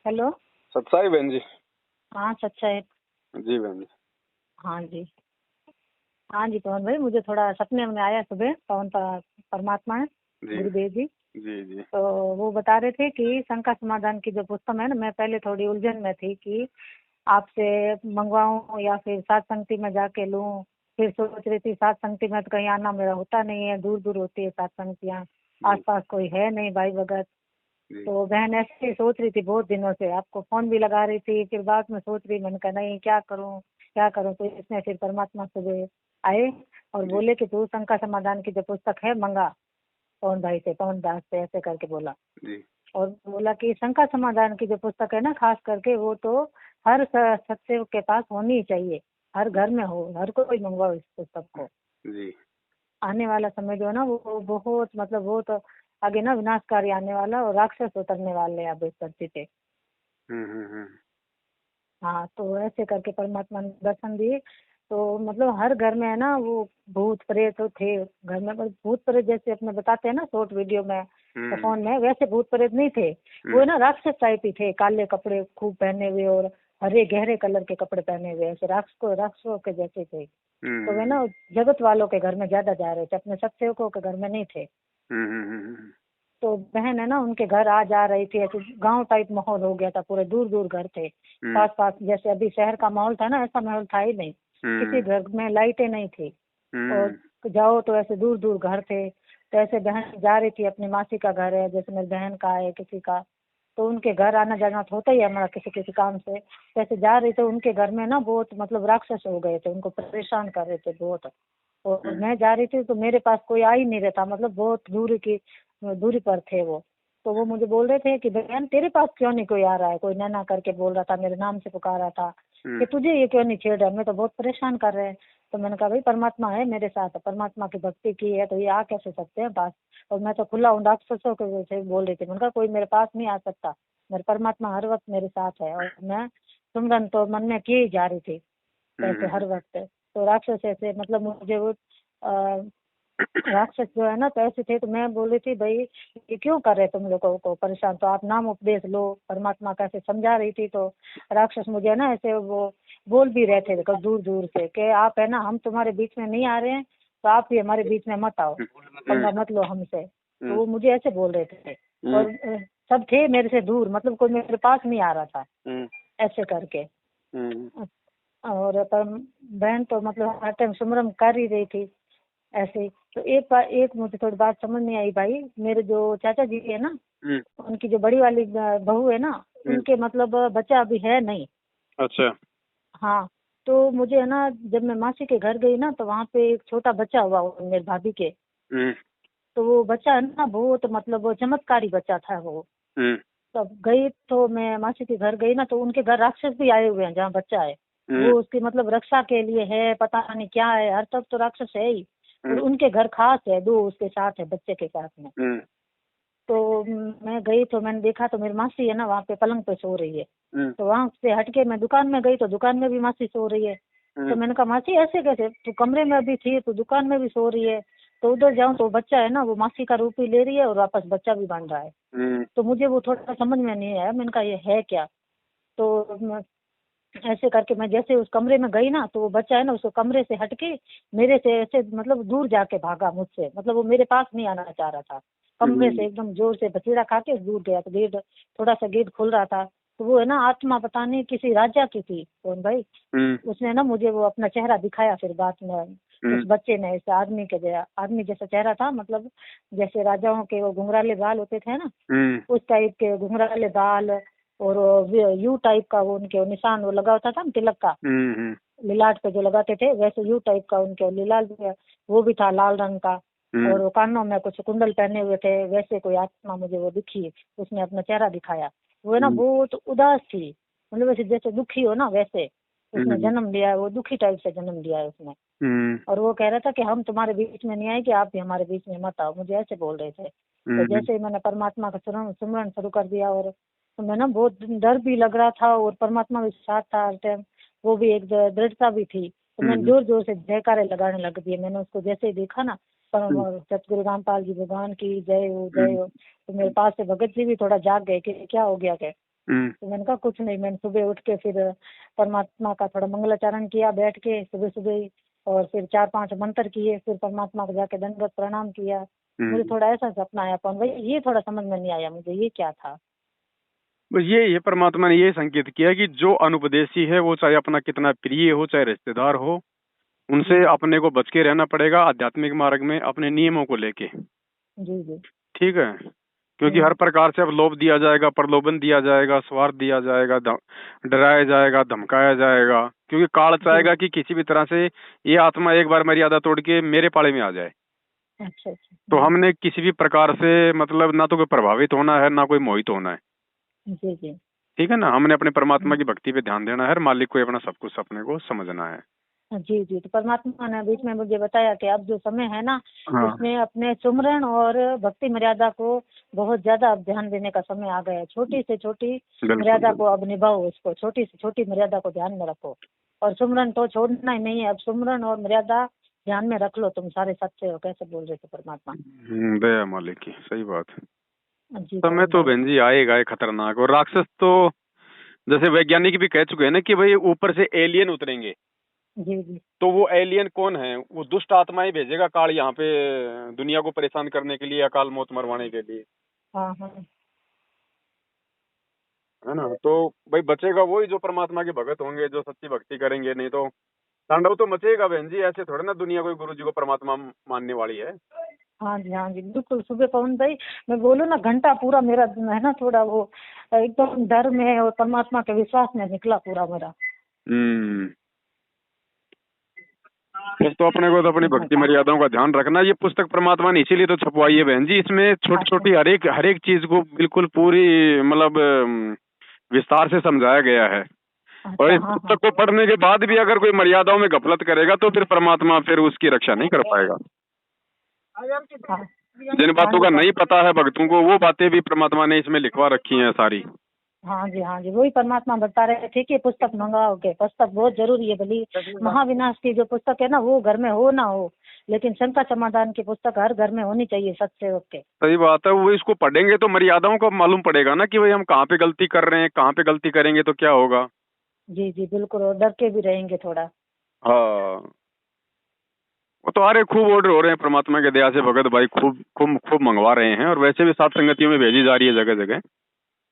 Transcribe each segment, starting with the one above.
Hello. सत्साई बहन जी। हाँ सच्चा है। जी बहन जी। हाँ जी। हाँ जी पवन भाई, मुझे थोड़ा सपने में आया सुबह। पवन परमात्मा है, जी गुरुदेव जी। जी जी। तो वो बता रहे थे कि शंका समाधान की जो पुस्तक है ना, मैं पहले थोड़ी उलझन में थी कि आपसे मंगवाऊं या फिर सात संगति में जाके लूं। फिर सोच रही थी सात संगति में तो कहीं आना मेरा होता नहीं है, दूर दूर होती है सात संगतियाँ, आस पास कोई है नहीं भाई भगत। तो बहन ऐसे ही सोच रही थी बहुत दिनों से, आपको फोन भी लगा रही थी, फिर बाद में सोच रही, मैंने कहा नहीं क्या करूं क्या करूं। तो इसमें फिर परमात्मा सुबह आए और बोले कि तू शंका समाधान की जो पुस्तक है मंगा पवन भाई से, पवन दास से, ऐसे करके बोला। जी। और बोला कि शंका समाधान की जो पुस्तक है ना, खास करके वो तो हर सत्य के पास होनी ही चाहिए, हर घर में हो, हर कोई मंगवाओ इस पुस्तक को। जी। आने वाला समय जो है ना वो बहुत मतलब बहुत आगे ना विनाशकारी आने वाला, और राक्षस उतरने वाले हैं अब इस धरती पे। हम्म। हाँ तो ऐसे करके परमात्मा ने दर्शन दिए। तो मतलब हर घर में है ना वो भूत प्रेत तो थे घर में, पर भूत प्रेत जैसे अपने बताते हैं ना शॉर्ट वीडियो में या फोन में, वैसे भूत प्रेत नहीं थे। वो है ना राक्षस टाइप ही थे, काले कपड़े खूब पहने हुए और हरे गहरे कलर के कपड़े पहने हुए, ऐसे राक्षसों के जैसे थे। तो वे ना जगत वालों के घर में ज्यादा जा रहे थे, अपने सत्सेवकों के घर में नहीं थे। तो बहन है ना उनके घर आ जा रही थी, ऐसे गांव टाइप माहौल हो गया था, पूरे दूर दूर घर थे पास पास, जैसे अभी शहर का माहौल था ना ऐसा माहौल था ही नहीं। किसी घर में लाइटें नहीं थी और जाओ तो ऐसे दूर दूर घर थे। तो ऐसे बहन जा रही थी, अपनी मासी का घर है, जैसे मेरी बहन का है किसी का, तो उनके घर आना जाना तो होता ही है हमारा किसी किसी काम से। तो ऐसे जा रही थे, उनके घर में ना बहुत मतलब राक्षस हो गए थे, उनको परेशान कर रहे थे बहुत। और मैं जा रही थी तो मेरे पास कोई आ ही नहीं रहा था, मतलब बहुत दूरी पर थे वो। तो वो मुझे बोल रहे थे कि बहन तेरे पास क्यों नहीं कोई आ रहा है, कोई नैना करके बोल रहा था, मेरे नाम से पुकार रहा था कि तुझे ये क्यों नहीं छेड़ रहा है, हमें तो बहुत परेशान कर रहे हैं। तो मैंने कहा भाई परमात्मा है मेरे साथ, परमात्मा की भक्ति की है तो ये आ कैसे सकते हैं पास। और मैं तो खुला हूँ, राक्षसों के जैसे बोल रही थी। मैंने कहा कोई मेरे पास नहीं आ सकता, मेरे परमात्मा हर वक्त मेरे साथ है। और मैं सुमरन तो मन में किए ही जा रही थी ऐसे हर वक्त। तो राक्षस ऐसे मतलब मुझे वो राक्षस जो है ना तो ऐसे थे। तो मैं बोल रही थी भाई ये क्यों कर रहे तुम लोगों को परेशान, तो आप नाम उपदेश लो, परमात्मा कैसे समझा रही थी। तो राक्षस मुझे ना ऐसे वो बोल भी रहे थे दूर दूर से कि आप है ना हम तुम्हारे बीच में नहीं आ रहे हैं, तो आप भी हमारे बीच में मत आओ, पंगा मत लो हमसे। तो वो मुझे ऐसे बोल रहे थे। और सब थे मेरे से दूर, मतलब कोई मेरे पास नहीं आ रहा था ऐसे करके। और पर बहन तो मतलब हर टाइम सुमरन कर ही रही थी ऐसे ही। तो एक बार एक मुझे थोड़ी बात समझ नहीं आई भाई, मेरे जो चाचा जी है ना उनकी जो बड़ी वाली बहू है ना, उनके मतलब बच्चा अभी है नहीं। अच्छा। हाँ तो मुझे है ना जब मैं मासी के घर गई ना तो वहाँ पे एक छोटा बच्चा हुआ मेरे भाभी के। तो वो बच्चा है ना बहुत मतलब वो चमत्कारी बच्चा था वो। तब गई तो मैं मासी के घर गई ना तो उनके घर राक्षस भी आए हुए हैं जहाँ बच्चा है। वो उसकी मतलब रक्षा के लिए है, पता नहीं क्या है, हर तक तो राक्षस है ही। और उनके घर खास है, दो उसके साथ है बच्चे के साथ में। तो मैं गई तो मैंने देखा तो मेरी मासी है ना वहाँ पे पलंग पे सो रही है। तो वहाँ से हटके मैं दुकान में गई तो दुकान में भी मासी सो रही है। तो मैंने कहा मासी ऐसे कैसे, तू कमरे में अभी थी तो दुकान में भी सो रही है। तो उधर जाऊँ तो बच्चा है ना वो मासी का रूप ही ले रही है और वापस बच्चा भी बन रहा है। तो मुझे वो थोड़ा समझ में नहीं आया, मैंने कहा ये है क्या। तो ऐसे करके मैं जैसे उस कमरे में गई ना तो वो बच्चा है ना उसको कमरे से हटके मेरे से ऐसे मतलब दूर जाके भागा मुझसे, मतलब वो मेरे पास नहीं आना चाह रहा था। कमरे से एकदम जोर से बचीड़ा खा के दूर गया। तो गेट थोड़ा सा गेट खुल रहा था तो वो है ना आत्मा पता नहीं किसी राजा की थी कौन भाई, उसने ना मुझे वो अपना चेहरा दिखाया फिर बाद में। उस बच्चे ने ऐसे आदमी जैसा चेहरा था, मतलब जैसे राजाओं के वो घुंघराले बाल होते थे ना उस टाइप के घुंघराले बाल, और यू टाइप का वो उनके निशान वो लगा होता था ना तिलक का, लिलाट पे जो लगाते थे वैसे यू टाइप का उनके लिलाट वो भी था लाल रंग का। और वो कानों में कुछ कुंडल पहने हुए थे, वैसे कोई आत्मा मुझे वो दिखी, उसने अपना चेहरा दिखाया। वो है ना बहुत उदास थी, मतलब वैसे जैसे दुखी हो ना वैसे उसने जन्म लिया है, वो दुखी टाइप से जन्म लिया है उसने। और वो कह रहा था कि हम तुम्हारे बीच में नहीं आए कि आप भी हमारे बीच में मत आओ, मुझे ऐसे बोल रहे थे। तो जैसे ही मैंने परमात्मा का सुमरन शुरू कर दिया और तो मैं ना बहुत डर भी लग रहा था और परमात्मा भी साथ था हर टाइम, वो भी एक दृढ़ता भी थी। तो मैंने जोर जोर से जयकारे लगाने लग दिए। मैंने उसको जैसे ही देखा ना सतगुरु रामपाल जी भगवान की जय हो जय हो। तो मेरे पास से भगत जी भी थोड़ा जाग गए कि क्या हो गया क्या। तो मैंने कहा कुछ नहीं, मैंने सुबह उठ के फिर परमात्मा का थोड़ा मंगलाचरण किया बैठ के सुबह सुबह ही, और फिर 4-5 मंत्र किए, फिर परमात्मा को जाके दंडवत प्रणाम किया। मुझे थोड़ा ऐसा सपना आया, पर भाई ये थोड़ा समझ में नहीं आया मुझे, ये क्या था। बस ये परमात्मा ने ये संकेत किया कि जो अनुपदेशी है वो चाहे अपना कितना प्रिय हो चाहे रिश्तेदार हो, उनसे अपने को बच के रहना पड़ेगा आध्यात्मिक मार्ग में अपने नियमों को लेके। जी जी। ठीक है, क्योंकि हर प्रकार से अब लोभ दिया जाएगा, प्रलोभन दिया जाएगा, स्वार्थ दिया जाएगा, डराया जाएगा, धमकाया जाएगा, क्योंकि काल चाहेगा कि किसी भी तरह से ये आत्मा एक बार मर्यादा तोड़ के मेरे पाले में आ जाए। अच्छा अच्छा। तो हमने किसी भी प्रकार से मतलब ना तो कोई प्रभावित होना है ना कोई मोहित होना है। जी जी। ठीक है ना, हमने अपने परमात्मा की भक्ति पे ध्यान देना है, मालिक को अपना सब कुछ अपने को समझना है। जी जी। तो परमात्मा ने बीच में मुझे बताया कि अब जो समय है ना, हाँ। इसमें अपने सुमरन और भक्ति मर्यादा को बहुत ज्यादा अब ध्यान देने का समय आ गया है। छोटी से छोटी मर्यादा को अब निभाओ, उसको छोटी से छोटी मर्यादा को ध्यान में रखो, और सुमरन तो छोड़ना ही नहीं है। अब सुमरन और मर्यादा ध्यान में रख लो, तुम सारे सच्चे हो। कैसे बोल रहे थे परमात्मा। दया मालिक की, सही बात है। जी समय तो बहन जी आएगा ही खतरनाक, और राक्षस तो जैसे वैज्ञानिक भी कह चुके हैं ना कि भाई ऊपर से एलियन उतरेंगे। जी जी। तो वो एलियन कौन है? वो दुष्ट आत्माएं भेजेगा काल यहाँ पे दुनिया को परेशान करने के लिए, अकाल मौत मरवाने के लिए। हाँ हाँ। है ना, तो भाई बचेगा वही जो परमात्मा के भगत होंगे, जो सच्ची भक्ति करेंगे, नहीं तो तांडव तो मचेगा बहन जी। ऐसे थोड़े ना दुनिया कोई गुरु जी को परमात्मा मानने वाली है। हाँ जी बिल्कुल। सुबह पवन भाई मैं बोलूँ ना, घंटा पूरा मेरा है ना थोड़ा वो एकदम डर में और परमात्मा के विश्वास में निकला पूरा मेरा। बस तो अपने को तो अपनी भक्ति मर्यादाओं का ध्यान रखना। ये पुस्तक परमात्मा ने इसीलिए तो छपवाई है बहन जी। इसमें छोटी छोटी हर एक चीज को बिल्कुल पूरी मतलब विस्तार से समझाया गया है। और इस पुस्तक को पढ़ने के बाद भी अगर कोई मर्यादाओं में गफलत करेगा तो फिर परमात्मा फिर उसकी रक्षा नहीं कर पाएगा। जिन बातों का नहीं पता है भक्तों को, वो बातें भी परमात्मा ने इसमें लिखवा रखी हैं सारी। हाँ जी वही परमात्मा बता रहे थे कि पुस्तक मंगाओगे। पुस्तक बहुत जरूरी है। भली महाविनाश की जो पुस्तक है ना, वो घर में हो ना हो, लेकिन शंका समाधान की पुस्तक हर घर में होनी चाहिए सत्सेवक के। सही बात है। वो इसको पढ़ेंगे तो मर्यादाओं का मालूम पड़ेगा ना कि भाई हम कहाँ पे गलती कर रहे हैं, कहाँ पे गलती करेंगे तो क्या होगा। जी जी बिल्कुल, और डर के भी रहेंगे थोड़ा। हाँ, वो तो अरे खूब ऑर्डर हो रहे हैं परमात्मा के दया से भगत भाई, खूब खूब खूब मंगवा रहे हैं, और वैसे भी सात संगतियों में भेजी जा रही है जगह जगह।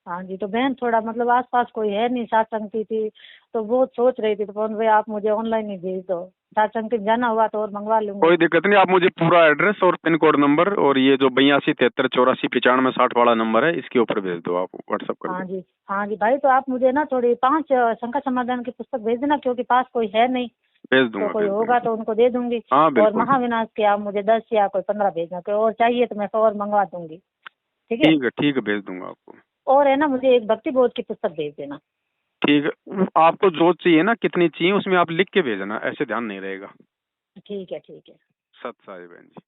हाँ जी। तो बहन थोड़ा मतलब आसपास कोई है नहीं, सात संगति थी तो वो सोच रही थी, तो पवन भाई आप मुझे ऑनलाइन ही भेज दो, सात संगति जाना हुआ तो और मंगवा लूंगी। कोई दिक्कत नहीं, आप मुझे पूरा एड्रेस और पिन कोड नंबर और ये जो 8273849560 वाला नंबर है इसके ऊपर भेज दो, आप व्हाट्सएप कर दो। हाँ जी भाई। तो आप मुझे ना थोड़ी 5 शंका समाधान की पुस्तक भेज देना, क्योंकि पास कोई है नहीं। भेज दूंगा, तो कोई होगा तो उनको दे दूंगी। हाँ, और महाविनाश के आप मुझे 10 या कोई 15 भेजना, कोई और चाहिए तो मैं और मंगवा दूंगी। ठीक है ठीक है, भेज दूंगा आपको। और है ना, मुझे एक भक्ति बोध की पुस्तक भेज देना। ठीक है, आपको जो चाहिए ना, कितनी चाहिए उसमें आप लिख के भेजना, ऐसे ध्यान नहीं रहेगा। ठीक है। सत साई बहन जी।